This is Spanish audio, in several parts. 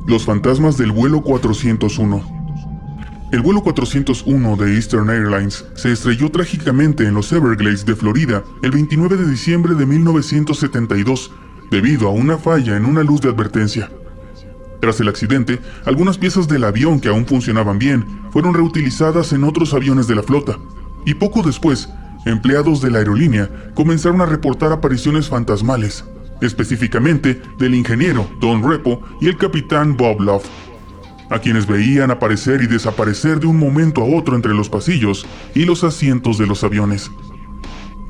Los fantasmas del vuelo 401. El vuelo 401 de Eastern Airlines se estrelló trágicamente en los Everglades de Florida el 29 de diciembre de 1972 debido a una falla en una luz de advertencia. Tras el accidente, algunas piezas del avión que aún funcionaban bien fueron reutilizadas en otros aviones de la flota, y poco después, empleados de la aerolínea comenzaron a reportar apariciones fantasmales, específicamente del ingeniero Don Repo y el capitán Bob Love, a quienes veían aparecer y desaparecer de un momento a otro entre los pasillos y los asientos de los aviones.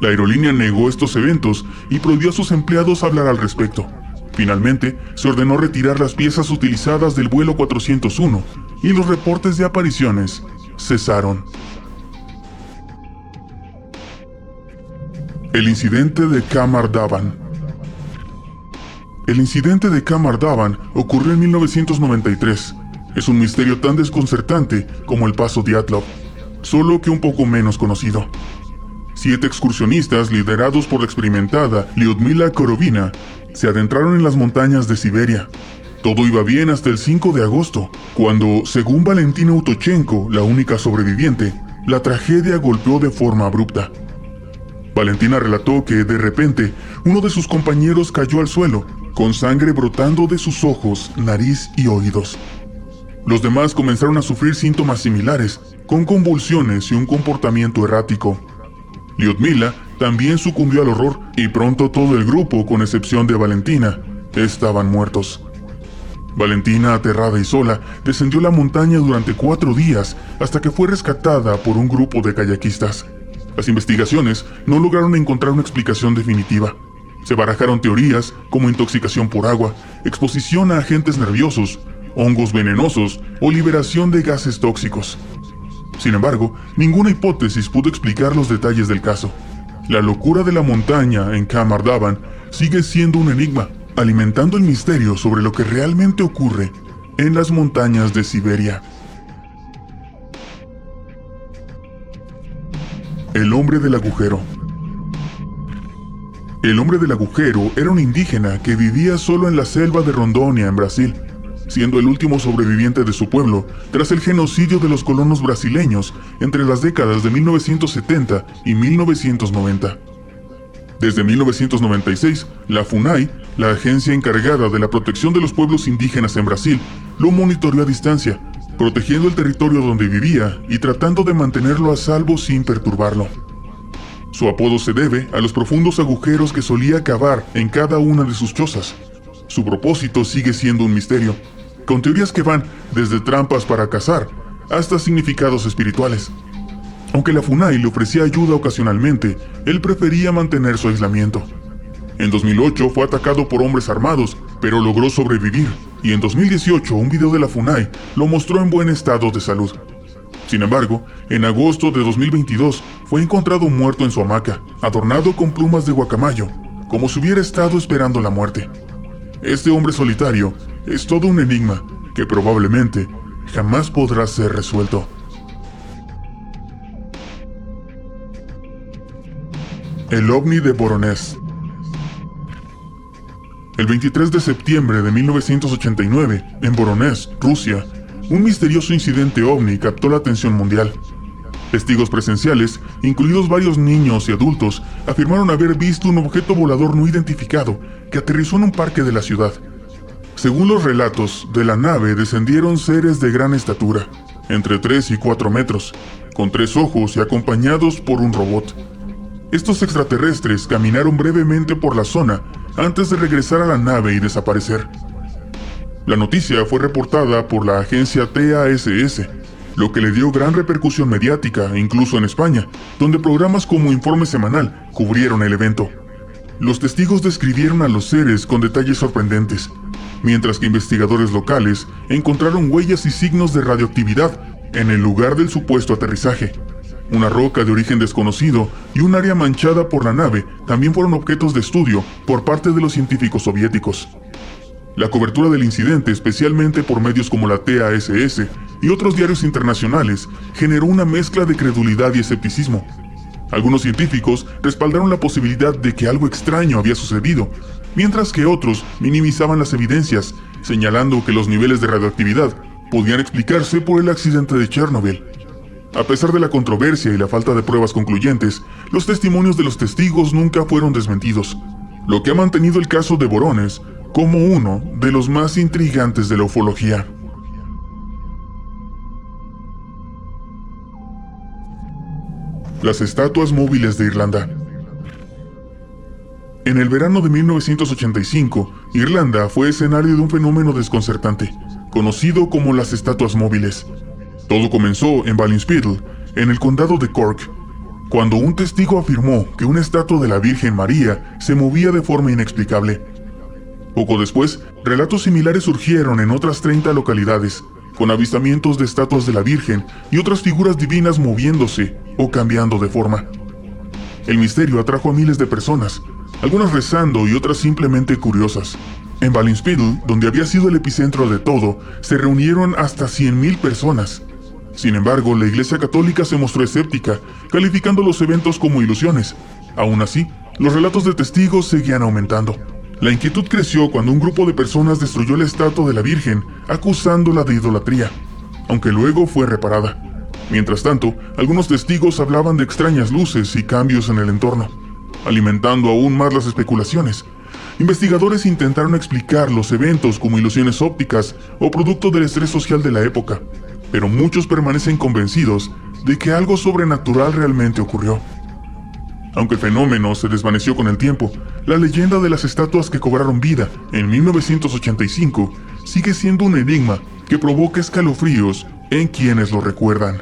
La aerolínea negó estos eventos y prohibió a sus empleados hablar al respecto. Finalmente, se ordenó retirar las piezas utilizadas del vuelo 401 y los reportes de apariciones cesaron. El incidente de Qamar Daban. El incidente de Qamar Daban ocurrió en 1993. Es un misterio tan desconcertante como el paso Dyatlov, solo que un poco menos conocido. 7 excursionistas liderados por la experimentada Lyudmila Korovina se adentraron en las montañas de Siberia. Todo iba bien hasta el 5 de agosto, cuando, según Valentina Utochenko, la única sobreviviente, la tragedia golpeó de forma abrupta. Valentina relató que, de repente, uno de sus compañeros cayó al suelo, con sangre brotando de sus ojos, nariz y oídos. Los demás comenzaron a sufrir síntomas similares, con convulsiones y un comportamiento errático. Lyudmila también sucumbió al horror y pronto todo el grupo, con excepción de Valentina, estaban muertos. Valentina, aterrada y sola, descendió la montaña durante 4 días hasta que fue rescatada por un grupo de kayakistas. Las investigaciones no lograron encontrar una explicación definitiva. Se barajaron teorías como intoxicación por agua, exposición a agentes nerviosos, hongos venenosos o liberación de gases tóxicos. Sin embargo, ninguna hipótesis pudo explicar los detalles del caso. La locura de la montaña en Qamar Daban sigue siendo un enigma, alimentando el misterio sobre lo que realmente ocurre en las montañas de Siberia. El hombre del agujero. El hombre del agujero era un indígena que vivía solo en la selva de Rondônia, en Brasil, siendo el último sobreviviente de su pueblo tras el genocidio de los colonos brasileños entre las décadas de 1970 y 1990. Desde 1996, la FUNAI, la agencia encargada de la protección de los pueblos indígenas en Brasil, lo monitoreó a distancia, protegiendo el territorio donde vivía y tratando de mantenerlo a salvo sin perturbarlo. Su apodo se debe a los profundos agujeros que solía cavar en cada una de sus chozas. Su propósito sigue siendo un misterio, con teorías que van desde trampas para cazar hasta significados espirituales. Aunque la FUNAI le ofrecía ayuda ocasionalmente, él prefería mantener su aislamiento. En 2008 fue atacado por hombres armados, pero logró sobrevivir, y en 2018 un video de la FUNAI lo mostró en buen estado de salud. Sin embargo, en agosto de 2022 fue encontrado muerto en su hamaca, adornado con plumas de guacamayo, como si hubiera estado esperando la muerte. Este hombre solitario es todo un enigma que probablemente jamás podrá ser resuelto. El ovni de Voronezh. El 23 de septiembre de 1989, en Voronezh, Rusia, un misterioso incidente ovni captó la atención mundial. Testigos presenciales, incluidos varios niños y adultos, afirmaron haber visto un objeto volador no identificado que aterrizó en un parque de la ciudad. Según los relatos, de la nave descendieron seres de gran estatura, entre 3 y 4 metros, con 3 ojos y acompañados por un robot. Estos extraterrestres caminaron brevemente por la zona antes de regresar a la nave y desaparecer. La noticia fue reportada por la agencia TASS, lo que le dio gran repercusión mediática, incluso en España, donde programas como Informe Semanal cubrieron el evento. Los testigos describieron a los seres con detalles sorprendentes, mientras que investigadores locales encontraron huellas y signos de radioactividad en el lugar del supuesto aterrizaje. Una roca de origen desconocido y un área manchada por la nave también fueron objetos de estudio por parte de los científicos soviéticos. La cobertura del incidente, especialmente por medios como la TASS y otros diarios internacionales, generó una mezcla de credulidad y escepticismo. Algunos científicos respaldaron la posibilidad de que algo extraño había sucedido, mientras que otros minimizaban las evidencias, señalando que los niveles de radioactividad podían explicarse por el accidente de Chernobyl. A pesar de la controversia y la falta de pruebas concluyentes, los testimonios de los testigos nunca fueron desmentidos, lo que ha mantenido el caso de Voronezh como uno de los más intrigantes de la ufología. Las estatuas móviles de Irlanda. En el verano de 1985, Irlanda fue escenario de un fenómeno desconcertante, conocido como las estatuas móviles. Todo comenzó en Ballinspittle, en el condado de Cork, cuando un testigo afirmó que una estatua de la Virgen María se movía de forma inexplicable. Poco después, relatos similares surgieron en otras 30 localidades, con avistamientos de estatuas de la Virgen y otras figuras divinas moviéndose o cambiando de forma. El misterio atrajo a miles de personas, algunas rezando y otras simplemente curiosas. En Ballinspittle, donde había sido el epicentro de todo, se reunieron hasta 100,000 personas. Sin embargo, la Iglesia Católica se mostró escéptica, calificando los eventos como ilusiones. Aún así, los relatos de testigos seguían aumentando. La inquietud creció cuando un grupo de personas destruyó la estatua de la Virgen, acusándola de idolatría, aunque luego fue reparada. Mientras tanto, algunos testigos hablaban de extrañas luces y cambios en el entorno, alimentando aún más las especulaciones. Investigadores intentaron explicar los eventos como ilusiones ópticas o producto del estrés social de la época, pero muchos permanecen convencidos de que algo sobrenatural realmente ocurrió. Aunque el fenómeno se desvaneció con el tiempo, la leyenda de las estatuas que cobraron vida en 1985 sigue siendo un enigma que provoca escalofríos en quienes lo recuerdan.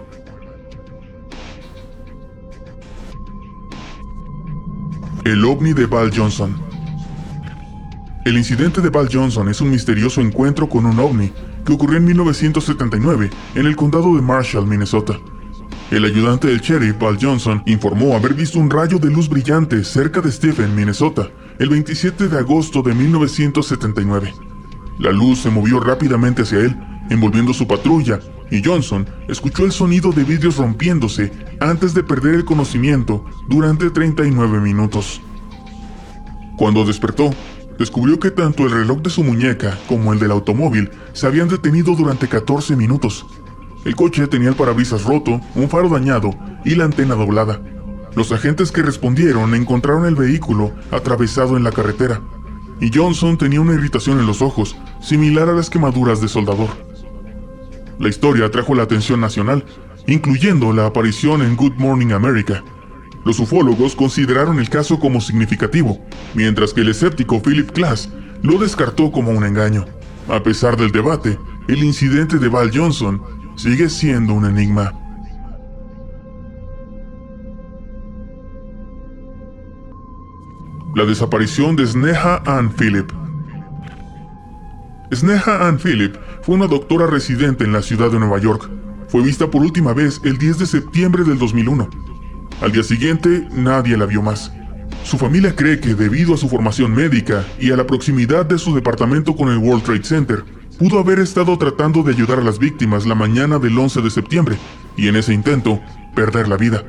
El ovni de Val Johnson. El incidente de Val Johnson es un misterioso encuentro con un ovni que ocurrió en 1979 en el condado de Marshall, Minnesota. El ayudante del sheriff, Val Johnson, informó haber visto un rayo de luz brillante cerca de Stephen, Minnesota, el 27 de agosto de 1979. La luz se movió rápidamente hacia él, envolviendo su patrulla, y Johnson escuchó el sonido de vidrios rompiéndose antes de perder el conocimiento durante 39 minutos. Cuando despertó, descubrió que tanto el reloj de su muñeca como el del automóvil se habían detenido durante 14 minutos. El coche tenía el parabrisas roto, un faro dañado y la antena doblada. Los agentes que respondieron encontraron el vehículo atravesado en la carretera, y Johnson tenía una irritación en los ojos, similar a las quemaduras de soldador. La historia atrajo la atención nacional, incluyendo la aparición en Good Morning America. Los ufólogos consideraron el caso como significativo, mientras que el escéptico Philip Klass lo descartó como un engaño. A pesar del debate, el incidente de Val Johnson sigue siendo un enigma. La desaparición de Sneha Ann Phillip. Sneha Ann Phillip fue una doctora residente en la ciudad de Nueva York. Fue vista por última vez el 10 de septiembre del 2001. Al día siguiente, nadie la vio más. Su familia cree que debido a su formación médica y a la proximidad de su departamento con el World Trade Center, pudo haber estado tratando de ayudar a las víctimas la mañana del 11 de septiembre, y en ese intento, perder la vida.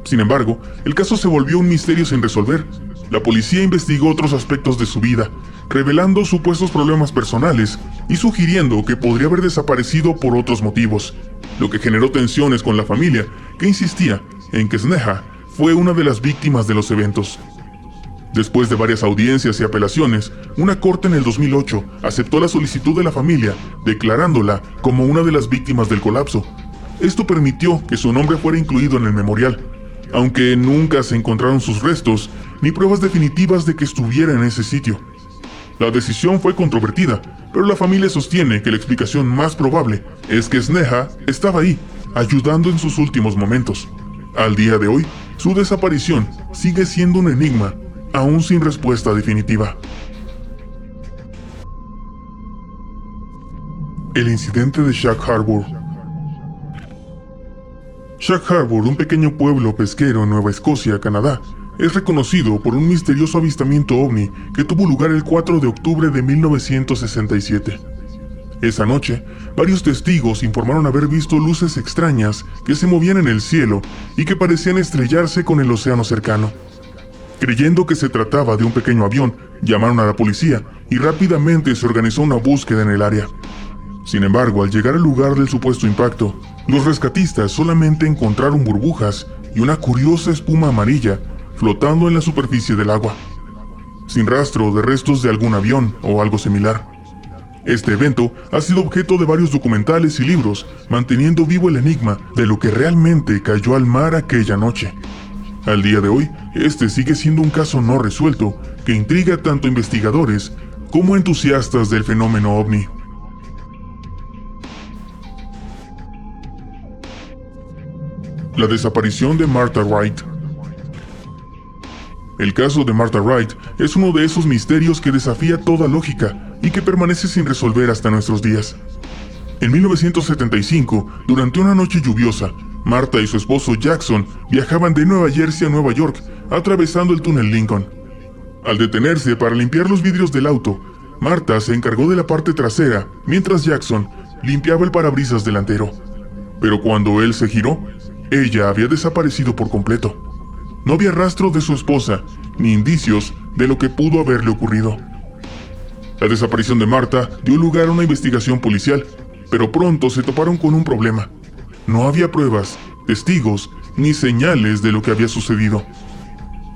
Sin embargo, el caso se volvió un misterio sin resolver. La policía investigó otros aspectos de su vida, revelando supuestos problemas personales y sugiriendo que podría haber desaparecido por otros motivos, lo que generó tensiones con la familia, que insistía en que Sneha fue una de las víctimas de los eventos. Después de varias audiencias y apelaciones, una corte en el 2008 aceptó la solicitud de la familia, declarándola como una de las víctimas del colapso. Esto permitió que su nombre fuera incluido en el memorial, aunque nunca se encontraron sus restos ni pruebas definitivas de que estuviera en ese sitio. La decisión fue controvertida, pero la familia sostiene que la explicación más probable es que Sneha estaba ahí, ayudando en sus últimos momentos. Al día de hoy, su desaparición sigue siendo un enigma, aún sin respuesta definitiva. El incidente de Shag Harbor. Shag Harbor, un pequeño pueblo pesquero en Nueva Escocia, Canadá, es reconocido por un misterioso avistamiento ovni que tuvo lugar el 4 de octubre de 1967. Esa noche, varios testigos informaron haber visto luces extrañas que se movían en el cielo y que parecían estrellarse con el océano cercano. Creyendo que se trataba de un pequeño avión, llamaron a la policía y rápidamente se organizó una búsqueda en el área. Sin embargo, al llegar al lugar del supuesto impacto, los rescatistas solamente encontraron burbujas y una curiosa espuma amarilla flotando en la superficie del agua, sin rastro de restos de algún avión o algo similar. Este evento ha sido objeto de varios documentales y libros, manteniendo vivo el enigma de lo que realmente cayó al mar aquella noche. Al día de hoy, este sigue siendo un caso no resuelto que intriga tanto a investigadores como a entusiastas del fenómeno ovni. La desaparición de Martha Wright. El caso de Martha Wright es uno de esos misterios que desafía toda lógica y que permanece sin resolver hasta nuestros días. En 1975, durante una noche lluviosa, Martha y su esposo Jackson viajaban de Nueva Jersey a Nueva York, atravesando el túnel Lincoln. Al detenerse para limpiar los vidrios del auto, Martha se encargó de la parte trasera, mientras Jackson limpiaba el parabrisas delantero. Pero cuando él se giró, ella había desaparecido por completo. No había rastro de su esposa, ni indicios de lo que pudo haberle ocurrido. La desaparición de Martha dio lugar a una investigación policial, pero pronto se toparon con un problema. No había pruebas, testigos, ni señales de lo que había sucedido.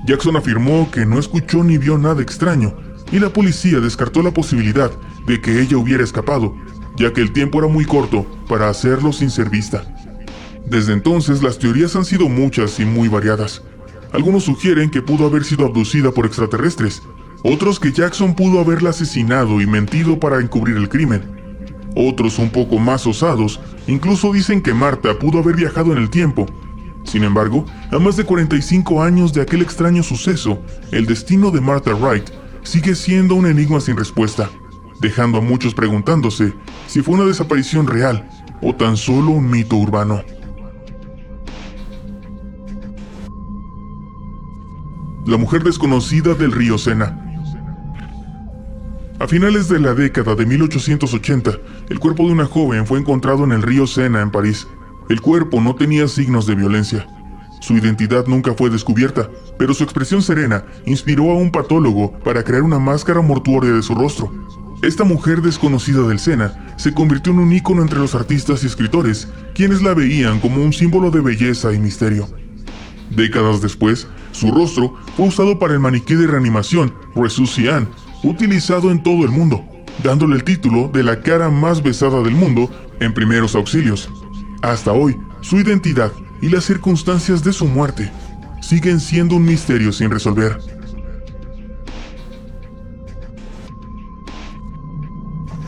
Jackson afirmó que no escuchó ni vio nada extraño, y la policía descartó la posibilidad de que ella hubiera escapado, ya que el tiempo era muy corto para hacerlo sin ser vista. Desde entonces las teorías han sido muchas y muy variadas. Algunos sugieren que pudo haber sido abducida por extraterrestres, otros que Jackson pudo haberla asesinado y mentido para encubrir el crimen. Otros, un poco más osados, incluso dicen que Martha pudo haber viajado en el tiempo. Sin embargo, a más de 45 años de aquel extraño suceso, el destino de Martha Wright sigue siendo un enigma sin respuesta, dejando a muchos preguntándose si fue una desaparición real o tan solo un mito urbano. La mujer desconocida del río Sena. A finales de la década de 1880, el cuerpo de una joven fue encontrado en el río Sena en París. El cuerpo no tenía signos de violencia. Su identidad nunca fue descubierta, pero su expresión serena inspiró a un patólogo para crear una máscara mortuoria de su rostro. Esta mujer desconocida del Sena se convirtió en un ícono entre los artistas y escritores, quienes la veían como un símbolo de belleza y misterio. Décadas después, su rostro fue usado para el maniquí de reanimación Resuscian, utilizado en todo el mundo, dándole el título de la cara más besada del mundo en primeros auxilios. Hasta hoy, su identidad y las circunstancias de su muerte siguen siendo un misterio sin resolver.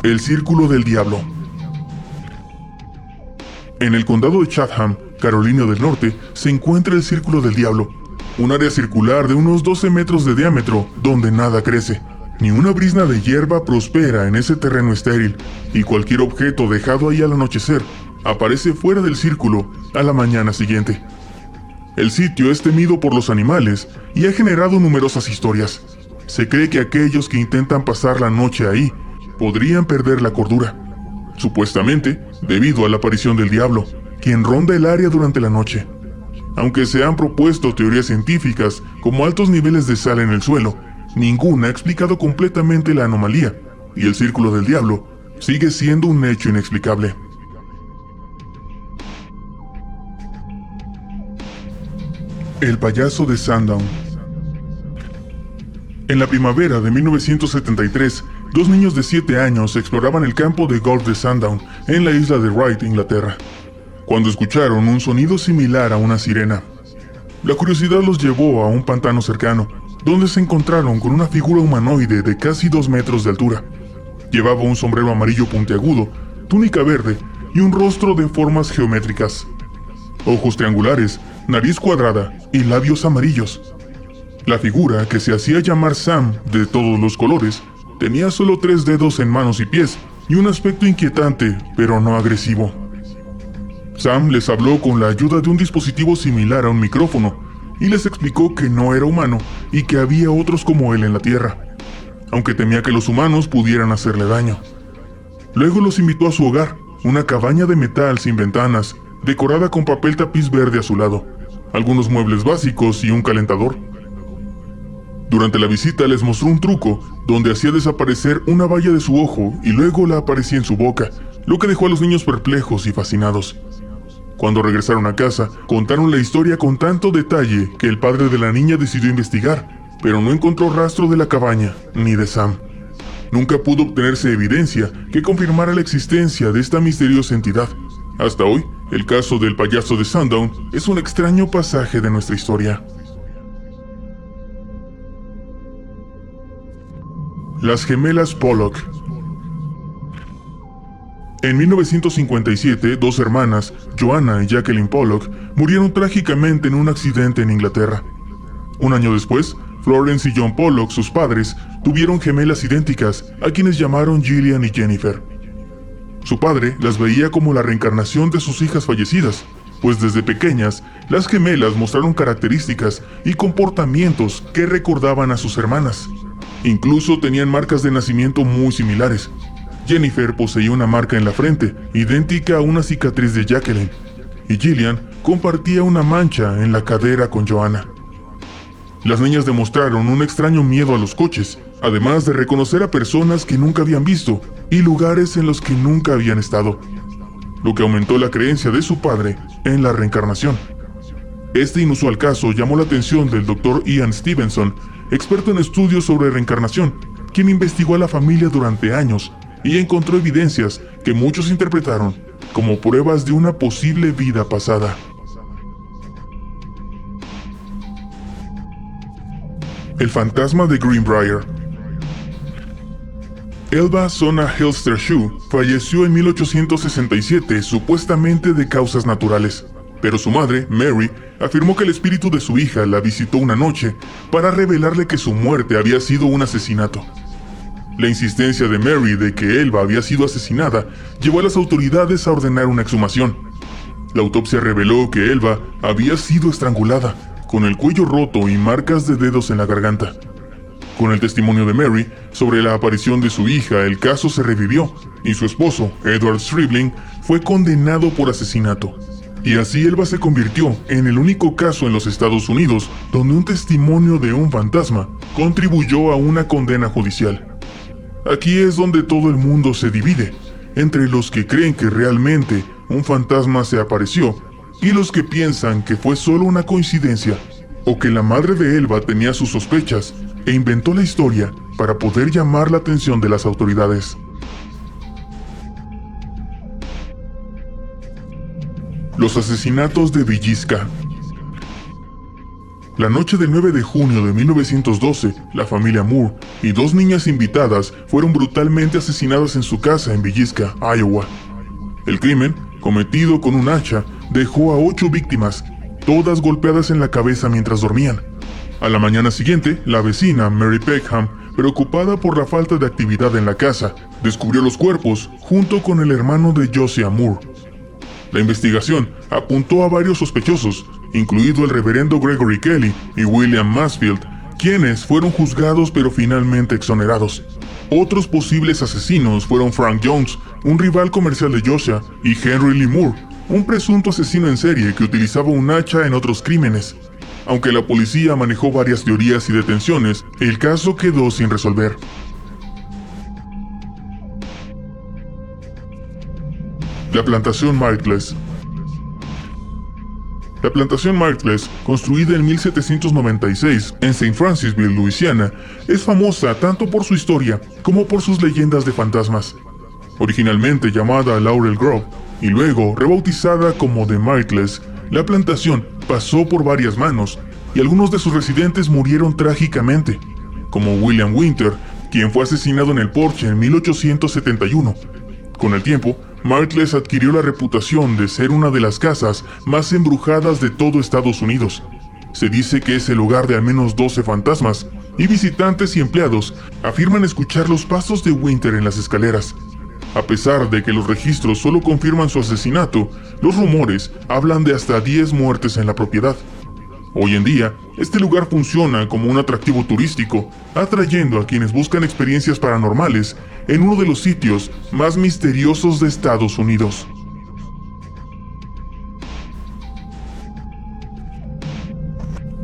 El Círculo del Diablo. En el condado de Chatham, Carolina del Norte, se encuentra el Círculo del Diablo, un área circular de unos 12 metros de diámetro donde nada crece. Ni una brizna de hierba prospera en ese terreno estéril, y cualquier objeto dejado ahí al anochecer aparece fuera del círculo a la mañana siguiente. El sitio es temido por los animales y ha generado numerosas historias. Se cree que aquellos que intentan pasar la noche ahí podrían perder la cordura, supuestamente debido a la aparición del diablo, quien ronda el área durante la noche. Aunque se han propuesto teorías científicas como altos niveles de sal en el suelo, ninguna ha explicado completamente la anomalía, y el Círculo del Diablo sigue siendo un hecho inexplicable. El payaso de Sandown. En la primavera de 1973, dos niños de 7 años exploraban el campo de golf de Sandown, en la isla de Wright, Inglaterra, cuando escucharon un sonido similar a una sirena. La curiosidad los llevó a un pantano cercano, donde se encontraron con una figura humanoide de casi 2 metros de altura. Llevaba un sombrero amarillo puntiagudo, túnica verde y un rostro de formas geométricas. Ojos triangulares, nariz cuadrada y labios amarillos. La figura, que se hacía llamar Sam de todos los colores, tenía solo 3 dedos en manos y pies y un aspecto inquietante, pero no agresivo. Sam les habló con la ayuda de un dispositivo similar a un micrófono, y les explicó que no era humano y que había otros como él en la Tierra, aunque temía que los humanos pudieran hacerle daño. Luego los invitó a su hogar, una cabaña de metal sin ventanas, decorada con papel tapiz verde azulado, algunos muebles básicos y un calentador. Durante la visita les mostró un truco donde hacía desaparecer una valla de su ojo y luego la aparecía en su boca, lo que dejó a los niños perplejos y fascinados. Cuando regresaron a casa, contaron la historia con tanto detalle que el padre de la niña decidió investigar, pero no encontró rastro de la cabaña ni de Sam. Nunca pudo obtenerse evidencia que confirmara la existencia de esta misteriosa entidad. Hasta hoy, el caso del payaso de Sundown es un extraño pasaje de nuestra historia. Las gemelas Pollock. En 1957, dos hermanas, Joanna y Jacqueline Pollock, murieron trágicamente en un accidente en Inglaterra. Un año después, Florence y John Pollock, sus padres, tuvieron gemelas idénticas, a quienes llamaron Gillian y Jennifer. Su padre las veía como la reencarnación de sus hijas fallecidas, pues desde pequeñas, las gemelas mostraron características y comportamientos que recordaban a sus hermanas. Incluso tenían marcas de nacimiento muy similares. Jennifer poseía una marca en la frente, idéntica a una cicatriz de Jacqueline, y Gillian compartía una mancha en la cadera con Joanna. Las niñas demostraron un extraño miedo a los coches, además de reconocer a personas que nunca habían visto y lugares en los que nunca habían estado, lo que aumentó la creencia de su padre en la reencarnación. Este inusual caso llamó la atención del Dr. Ian Stevenson, experto en estudios sobre reencarnación, quien investigó a la familia durante años y encontró evidencias que muchos interpretaron como pruebas de una posible vida pasada. El fantasma de Greenbrier. Elva Sona Hilster Shue falleció en 1867 supuestamente de causas naturales, pero su madre, Mary, afirmó que el espíritu de su hija la visitó una noche para revelarle que su muerte había sido un asesinato. La insistencia de Mary de que Elva había sido asesinada llevó a las autoridades a ordenar una exhumación. La autopsia reveló que Elva había sido estrangulada, con el cuello roto y marcas de dedos en la garganta. Con el testimonio de Mary sobre la aparición de su hija, el caso se revivió y su esposo, Edward Stribling, fue condenado por asesinato. Y así Elva se convirtió en el único caso en los Estados Unidos donde un testimonio de un fantasma contribuyó a una condena judicial. Aquí es donde todo el mundo se divide, entre los que creen que realmente un fantasma se apareció y los que piensan que fue solo una coincidencia o que la madre de Elva tenía sus sospechas e inventó la historia para poder llamar la atención de las autoridades. Los asesinatos de Villisca. La noche del 9 de junio de 1912, la familia Moore y dos niñas invitadas fueron brutalmente asesinadas en su casa en Villisca, Iowa. El crimen, cometido con un hacha, dejó a 8 víctimas, todas golpeadas en la cabeza mientras dormían. A la mañana siguiente, la vecina Mary Peckham, preocupada por la falta de actividad en la casa, descubrió los cuerpos junto con el hermano de Josiah Moore. La investigación apuntó a varios sospechosos, incluido el reverendo Gregory Kelly y William Mansfield, quienes fueron juzgados pero finalmente exonerados. Otros posibles asesinos fueron Frank Jones, un rival comercial de Josiah, y Henry Lee Moore, un presunto asesino en serie que utilizaba un hacha en otros crímenes. Aunque la policía manejó varias teorías y detenciones, el caso quedó sin resolver. La plantación Martles. La plantación Martles, construida en 1796 en St. Francisville, Luisiana, es famosa tanto por su historia como por sus leyendas de fantasmas. Originalmente llamada Laurel Grove y luego rebautizada como The Martles, la plantación pasó por varias manos y algunos de sus residentes murieron trágicamente, como William Winter, quien fue asesinado en el porche en 1871. Con el tiempo, Martles adquirió la reputación de ser una de las casas más embrujadas de todo Estados Unidos. Se dice que es el hogar de al menos 12 fantasmas, y visitantes y empleados afirman escuchar los pasos de Winter en las escaleras. A pesar de que los registros solo confirman su asesinato, los rumores hablan de hasta 10 muertes en la propiedad. Hoy en día, este lugar funciona como un atractivo turístico, atrayendo a quienes buscan experiencias paranormales en uno de los sitios más misteriosos de Estados Unidos.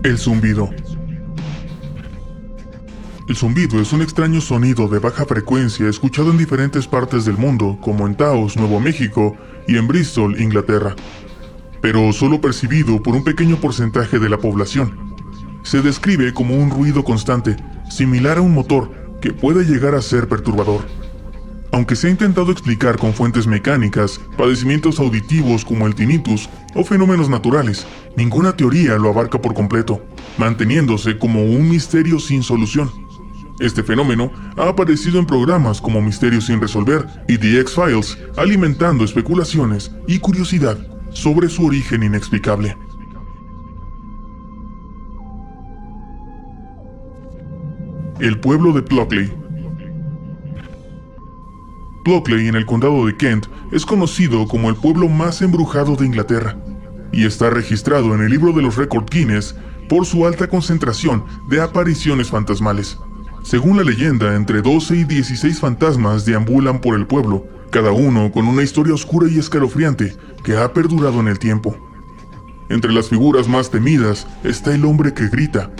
El zumbido. El zumbido es un extraño sonido de baja frecuencia escuchado en diferentes partes del mundo, como en Taos, Nuevo México, y en Bristol, Inglaterra, pero solo percibido por un pequeño porcentaje de la población. Se describe como un ruido constante, similar a un motor, que puede llegar a ser perturbador. Aunque se ha intentado explicar con fuentes mecánicas, padecimientos auditivos como el tinnitus o fenómenos naturales, ninguna teoría lo abarca por completo, manteniéndose como un misterio sin solución. Este fenómeno ha aparecido en programas como Misterios sin resolver y The X-Files, alimentando especulaciones y curiosidad sobre su origen inexplicable. El pueblo de Plockley. Plockley, en el condado de Kent, es conocido como el pueblo más embrujado de Inglaterra, y está registrado en el libro de los récords Guinness por su alta concentración de apariciones fantasmales. Según la leyenda, entre 12 y 16 fantasmas deambulan por el pueblo, cada uno con una historia oscura y escalofriante que ha perdurado en el tiempo. Entre las figuras más temidas está el hombre que grita,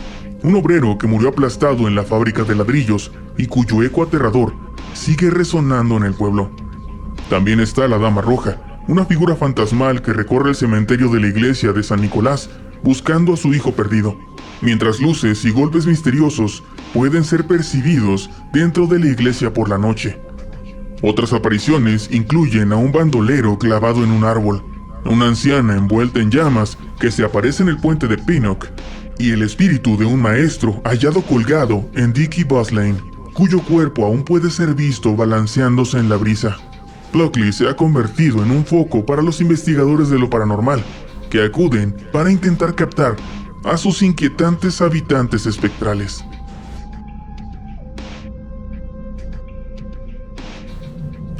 un obrero que murió aplastado en la fábrica de ladrillos y cuyo eco aterrador sigue resonando en el pueblo. También está la Dama Roja, una figura fantasmal que recorre el cementerio de la iglesia de San Nicolás buscando a su hijo perdido, mientras luces y golpes misteriosos pueden ser percibidos dentro de la iglesia por la noche. Otras apariciones incluyen a un bandolero clavado en un árbol, a una anciana envuelta en llamas que se aparece en el puente de Pinnock, y el espíritu de un maestro hallado colgado en Dickey Bus Lane, cuyo cuerpo aún puede ser visto balanceándose en la brisa. Plockley se ha convertido en un foco para los investigadores de lo paranormal, que acuden para intentar captar a sus inquietantes habitantes espectrales.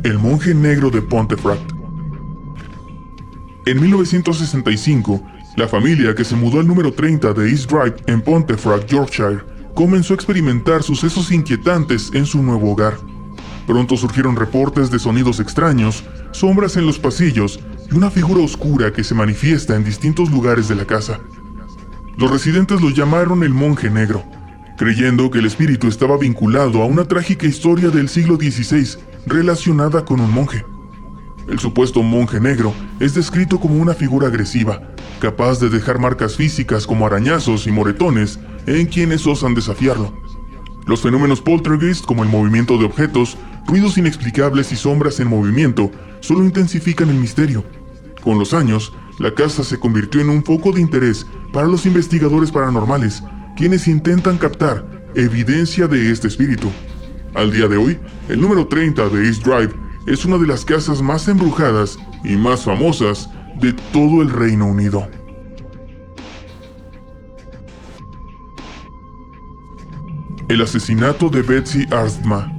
El monje negro de Pontefract. En 1965, la familia que se mudó al número 30 de East Drive en Pontefract, Yorkshire, comenzó a experimentar sucesos inquietantes en su nuevo hogar. Pronto surgieron reportes de sonidos extraños, sombras en los pasillos y una figura oscura que se manifiesta en distintos lugares de la casa. Los residentes lo llamaron el monje negro, creyendo que el espíritu estaba vinculado a una trágica historia del siglo XVI relacionada con un monje. El supuesto monje negro es descrito como una figura agresiva, capaz de dejar marcas físicas como arañazos y moretones en quienes osan desafiarlo. Los fenómenos poltergeist, como el movimiento de objetos, ruidos inexplicables y sombras en movimiento, solo intensifican el misterio. Con los años, la casa se convirtió en un foco de interés para los investigadores paranormales, quienes intentan captar evidencia de este espíritu. Al día de hoy, el número 30 de East Drive es una de las casas más embrujadas y más famosas de todo el Reino Unido. El asesinato de Betsy Ardsma.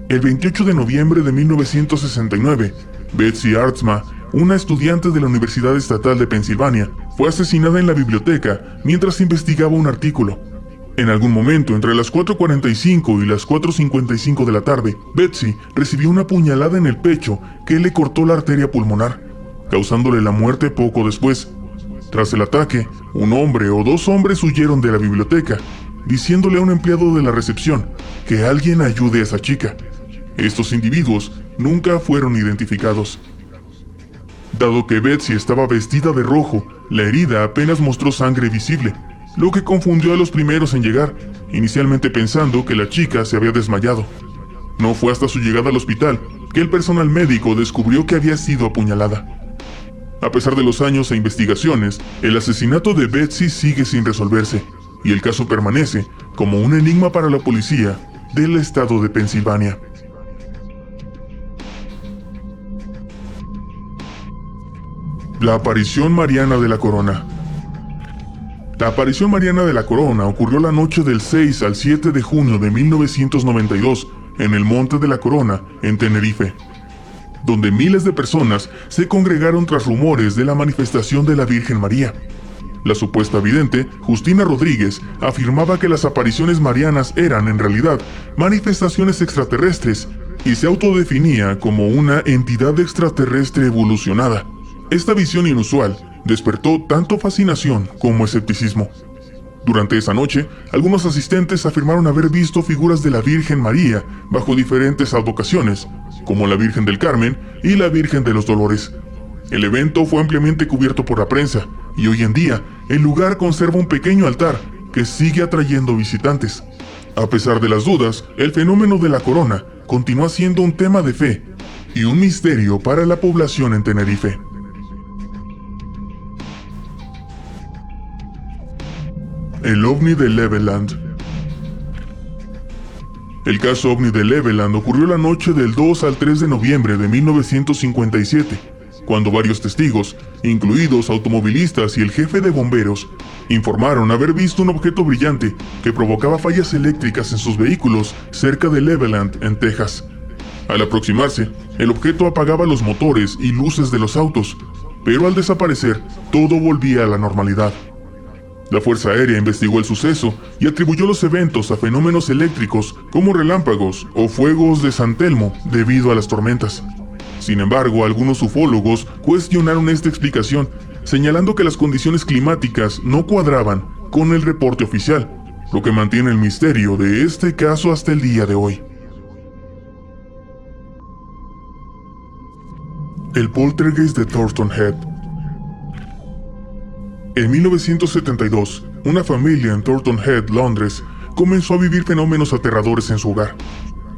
El 28 de noviembre de 1969, Betsy Ardsma, una estudiante de la Universidad Estatal de Pensilvania, fue asesinada en la biblioteca mientras investigaba un artículo. En algún momento, entre las 4:45 y las 4:55 de la tarde, Betsy recibió una puñalada en el pecho que le cortó la arteria pulmonar, causándole la muerte poco después. Tras el ataque, un hombre o dos hombres huyeron de la biblioteca, diciéndole a un empleado de la recepción que alguien ayude a esa chica. Estos individuos nunca fueron identificados. Dado que Betsy estaba vestida de rojo, la herida apenas mostró sangre visible, lo que confundió a los primeros en llegar, inicialmente pensando que la chica se había desmayado. No fue hasta su llegada al hospital que el personal médico descubrió que había sido apuñalada. A pesar de los años e investigaciones, el asesinato de Betsy sigue sin resolverse, y el caso permanece como un enigma para la policía del estado de Pensilvania. La aparición mariana de la corona. La aparición mariana de la corona ocurrió la noche del 6 al 7 de junio de 1992 en el Monte de la Corona, en Tenerife, donde miles de personas se congregaron tras rumores de la manifestación de la Virgen María. La supuesta vidente, Justina Rodríguez, afirmaba que las apariciones marianas eran, en realidad, manifestaciones extraterrestres y se autodefinía como una entidad extraterrestre evolucionada. Esta visión inusual despertó tanto fascinación como escepticismo. Durante esa noche, algunos asistentes afirmaron haber visto figuras de la Virgen María bajo diferentes advocaciones, como la Virgen del Carmen y la Virgen de los Dolores. El evento fue ampliamente cubierto por la prensa, y hoy en día, el lugar conserva un pequeño altar que sigue atrayendo visitantes. A pesar de las dudas, el fenómeno de la corona continúa siendo un tema de fe y un misterio para la población en Tenerife. El ovni de Leveland. El caso ovni de Leveland ocurrió la noche del 2 al 3 de noviembre de 1957, cuando varios testigos, incluidos automovilistas y el jefe de bomberos, informaron haber visto un objeto brillante que provocaba fallas eléctricas en sus vehículos cerca de Leveland, en Texas. Al aproximarse, el objeto apagaba los motores y luces de los autos, pero al desaparecer, todo volvía a la normalidad. La Fuerza Aérea investigó el suceso y atribuyó los eventos a fenómenos eléctricos como relámpagos o fuegos de San Telmo debido a las tormentas. Sin embargo, algunos ufólogos cuestionaron esta explicación, señalando que las condiciones climáticas no cuadraban con el reporte oficial, lo que mantiene el misterio de este caso hasta el día de hoy. El poltergeist de Thornton Head. En 1972, una familia en Thornton Head, Londres, comenzó a vivir fenómenos aterradores en su hogar.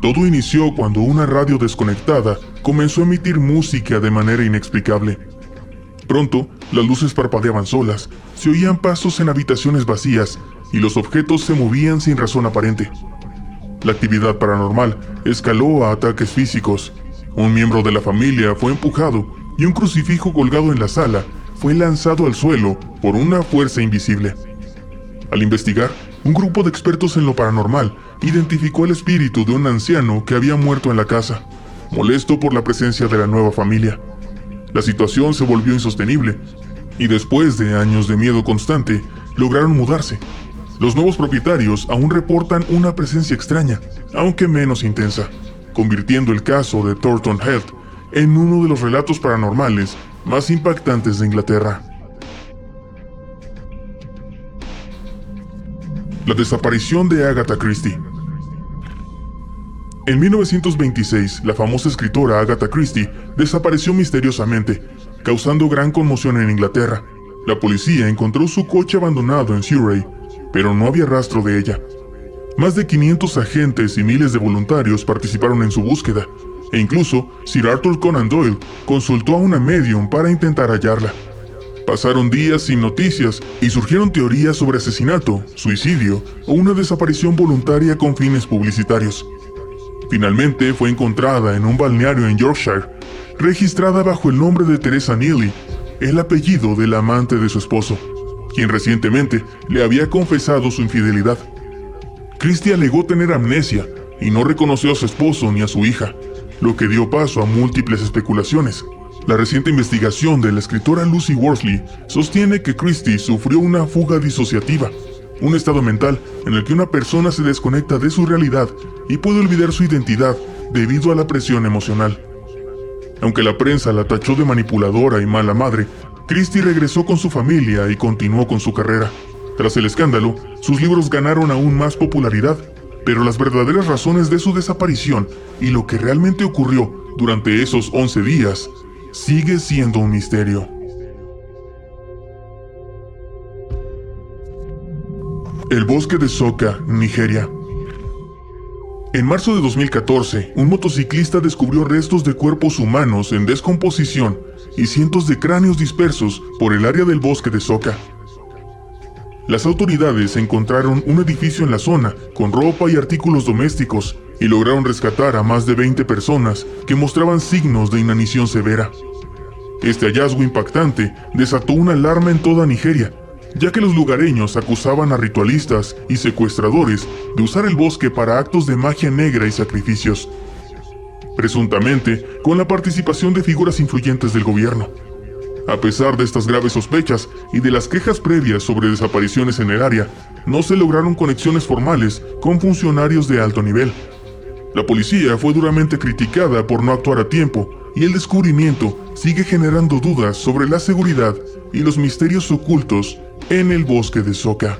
Todo inició cuando una radio desconectada comenzó a emitir música de manera inexplicable. Pronto, las luces parpadeaban solas, se oían pasos en habitaciones vacías y los objetos se movían sin razón aparente. La actividad paranormal escaló a ataques físicos. Un miembro de la familia fue empujado y un crucifijo colgado en la sala fue lanzado al suelo por una fuerza invisible. Al investigar, un grupo de expertos en lo paranormal identificó el espíritu de un anciano que había muerto en la casa, molesto por la presencia de la nueva familia. La situación se volvió insostenible, y después de años de miedo constante, lograron mudarse. Los nuevos propietarios aún reportan una presencia extraña, aunque menos intensa, convirtiendo el caso de Thornton Head en uno de los relatos paranormales más impactantes de Inglaterra. La desaparición de Agatha Christie. En 1926, la famosa escritora Agatha Christie desapareció misteriosamente, causando gran conmoción en Inglaterra. La policía encontró su coche abandonado en Surrey, pero no había rastro de ella. Más de 500 agentes y miles de voluntarios participaron en su búsqueda, e incluso Sir Arthur Conan Doyle consultó a una medium para intentar hallarla. Pasaron días sin noticias y surgieron teorías sobre asesinato, suicidio o una desaparición voluntaria con fines publicitarios. Finalmente fue encontrada en un balneario en Yorkshire, registrada bajo el nombre de Teresa Neely, el apellido del amante de su esposo, quien recientemente le había confesado su infidelidad. Christie alegó tener amnesia y no reconoció a su esposo ni a su hija, lo que dio paso a múltiples especulaciones. La reciente investigación de la escritora Lucy Worsley sostiene que Christie sufrió una fuga disociativa, un estado mental en el que una persona se desconecta de su realidad y puede olvidar su identidad debido a la presión emocional. Aunque la prensa la tachó de manipuladora y mala madre, Christie regresó con su familia y continuó con su carrera. Tras el escándalo, sus libros ganaron aún más popularidad, pero las verdaderas razones de su desaparición y lo que realmente ocurrió durante esos 11 días sigue siendo un misterio. El bosque de Soka, Nigeria. En marzo de 2014, un motociclista descubrió restos de cuerpos humanos en descomposición y cientos de cráneos dispersos por el área del bosque de Soka. Las autoridades encontraron un edificio en la zona con ropa y artículos domésticos y lograron rescatar a más de 20 personas que mostraban signos de inanición severa. Este hallazgo impactante desató una alarma en toda Nigeria, ya que los lugareños acusaban a ritualistas y secuestradores de usar el bosque para actos de magia negra y sacrificios, presuntamente con la participación de figuras influyentes del gobierno. A pesar de estas graves sospechas y de las quejas previas sobre desapariciones en el área, no se lograron conexiones formales con funcionarios de alto nivel. La policía fue duramente criticada por no actuar a tiempo, y el descubrimiento sigue generando dudas sobre la seguridad y los misterios ocultos en el bosque de Soka.